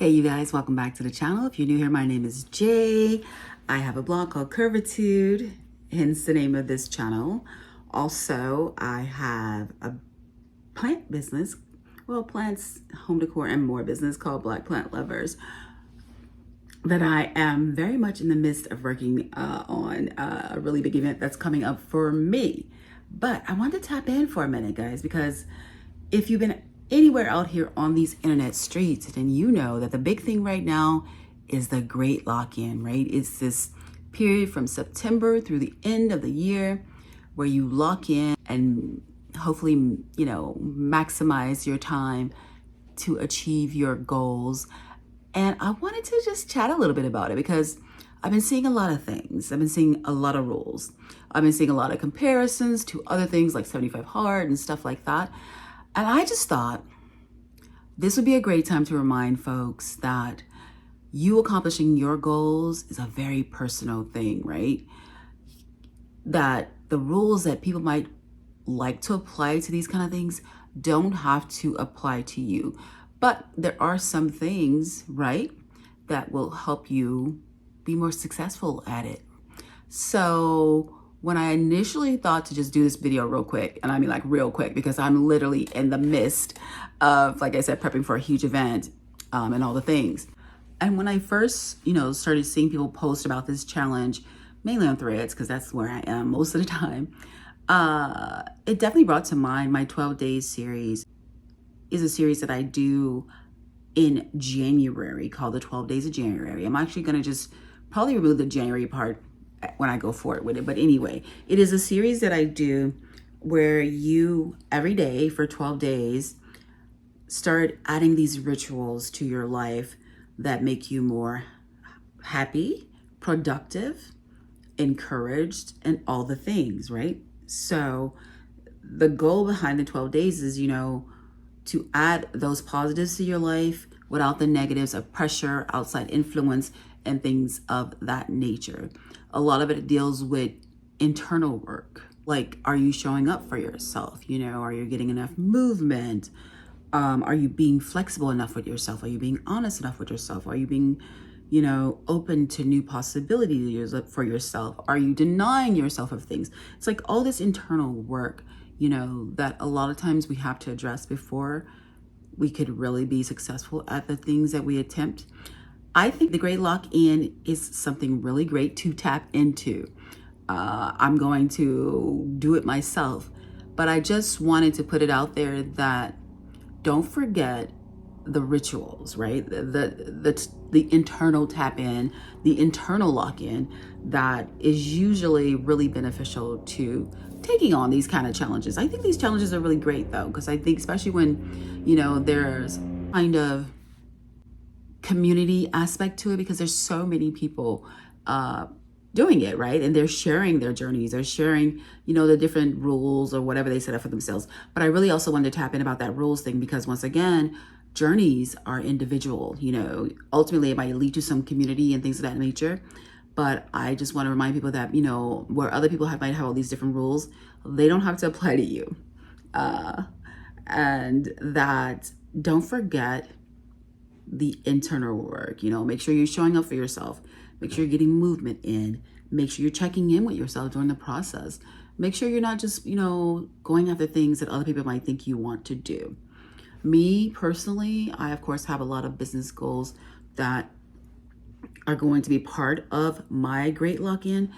Hey you guys, welcome back to the channel. If you're new here, my name is Jay. I have a blog called Curvitude, hence the name of this channel. Also, I have a plant business, plants, home decor, and more business called Black Plant Lovers that I am very much in the midst of working on a really big event that's coming up for me. But I wanted to tap in for a minute, guys, because if you've been anywhere out here on these internet streets, then you know that the big thing right now is the great lock-in, right? It's this period from September through the end of the year where you lock in and hopefully, maximize your time to achieve your goals. And I wanted to just chat a little bit about it because I've been seeing a lot of things. I've been seeing a lot of rules. I've been seeing a lot of comparisons to other things like 75 Hard and stuff like that. And I just thought this would be a great time to remind folks that you accomplishing your goals is a very personal thing, right? That the rules that people might like to apply to these kind of things don't have to apply to you. But there are some things, right, that will help you be more successful at it. So when I initially thought to just do this video real quick, and I mean like real quick, because I'm literally in the midst of, like I said, prepping for a huge event and all the things. And when I first, started seeing people post about this challenge, mainly on Threads, because that's where I am most of the time, it definitely brought to mind my 12 Days series. Is a series that I do in January called the 12 Days of January. I'm actually going to just probably remove the January part when I go forward with it. But anyway, it is a series that I do where you every day for 12 days start adding these rituals to your life that make you more happy, productive, encouraged, and all the things, right? So the goal behind the 12 days is, to add those positives to your life without the negatives of pressure, outside influence, and things of that nature. A lot of it deals with internal work. Like, are you showing up for yourself? Are you getting enough movement? Are you being flexible enough with yourself? Are you being honest enough with yourself? Are you being, open to new possibilities for yourself? Are you denying yourself of things? It's like all this internal work, that a lot of times we have to address before we could really be successful at the things that we attempt. I think the Great Lock-In is something really great to tap into. I'm going to do it myself, but I just wanted to put it out there that don't forget the rituals, right? The internal tap in, the internal lock-in that is usually really beneficial to taking on these kind of challenges. I think these challenges are really great though, because I think especially when, there's kind of community aspect to it, because there's so many people doing it, right? And they're sharing their journeys, they're sharing, the different rules or whatever they set up for themselves. But I really also wanted to tap in about that rules thing, because once again, journeys are individual. Ultimately it might lead to some community and things of that nature. But I just want to remind people that, where other people might have all these different rules, they don't have to apply to you. And that don't forget the internal work, make sure you're showing up for yourself. Make sure you're getting movement in. Make sure you're checking in with yourself during the process. Make sure you're not just, going after things that other people might think you want to do. Me personally, I of course have a lot of business goals that are going to be part of my Great Lock-In,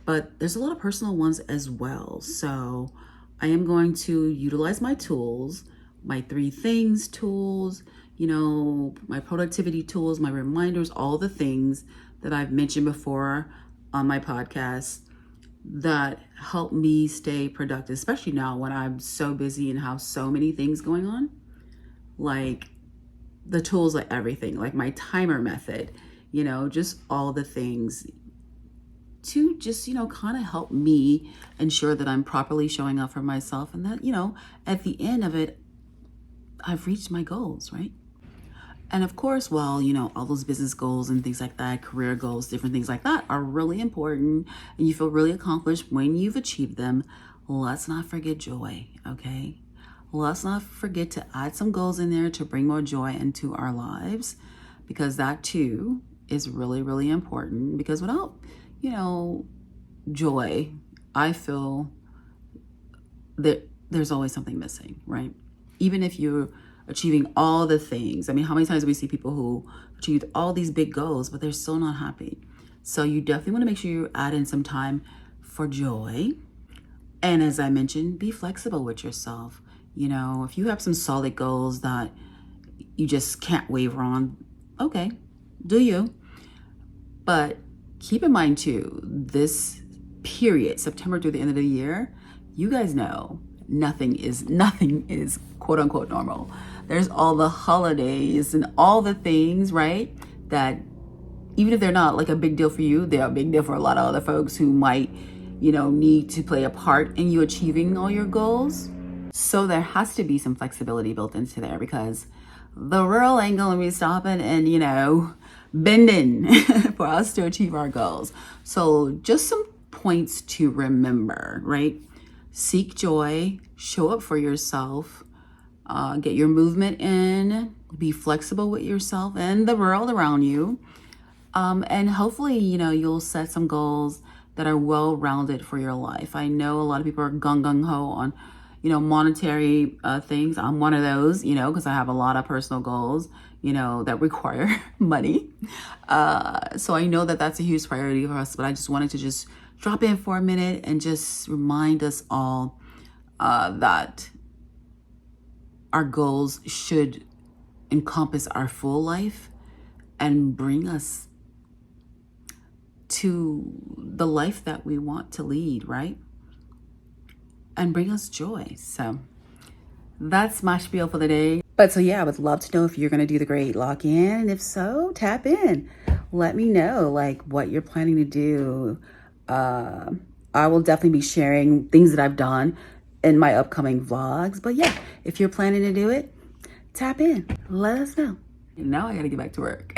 but there's a lot of personal ones as well. So I am going to utilize my tools, my 3 things tools, my productivity tools, my reminders, all the things that I've mentioned before on my podcast that help me stay productive, especially now when I'm so busy and have so many things going on. Like the tools, like everything, like my timer method, just all the things to just, kind of help me ensure that I'm properly showing up for myself, and that, at the end of it, I've reached my goals, right? And of course, while, all those business goals and things like that, career goals, different things like that are really important, and you feel really accomplished when you've achieved them, let's not forget joy, okay? Let's not forget to add some goals in there to bring more joy into our lives, because that too is really, really important, because without, you know, joy, I feel that there's always something missing, right? Even if you're achieving all the things. I mean, how many times do we see people who achieved all these big goals, but they're still not happy? So you definitely want to make sure you add in some time for joy. And as I mentioned, be flexible with yourself. You know, if you have some solid goals that you just can't waver on, okay, do you? But keep in mind too, this period, September through the end of the year, you guys know nothing is quote unquote normal. There's all the holidays and all the things, right? That even if they're not like a big deal for you, they're a big deal for a lot of other folks who might, you know, need to play a part in you achieving all your goals. So there has to be some flexibility built into there, because the world ain't gonna be stopping and, you know, bending for us to achieve our goals. So just some points to remember, right? Seek joy, show up for yourself, get your movement in, be flexible with yourself and the world around you. And hopefully, you know, you'll set some goals that are well-rounded for your life. I know a lot of people are gung-ho on, you know, monetary things. I'm one of those, you know, because I have a lot of personal goals, you know, that require money. So I know that that's a huge priority for us, but I just wanted to just drop in for a minute and just remind us all that our goals should encompass our full life and bring us to the life that we want to lead, right? And bring us joy. So that's my spiel for the day. But so yeah, I would love to know if you're going to do the Great Lock-In. And if so, tap in. Let me know like what you're planning to do. I will definitely be sharing things that I've done in my upcoming vlogs. But yeah, if you're planning to do it, tap in. Let us know. And now I got to get back to work.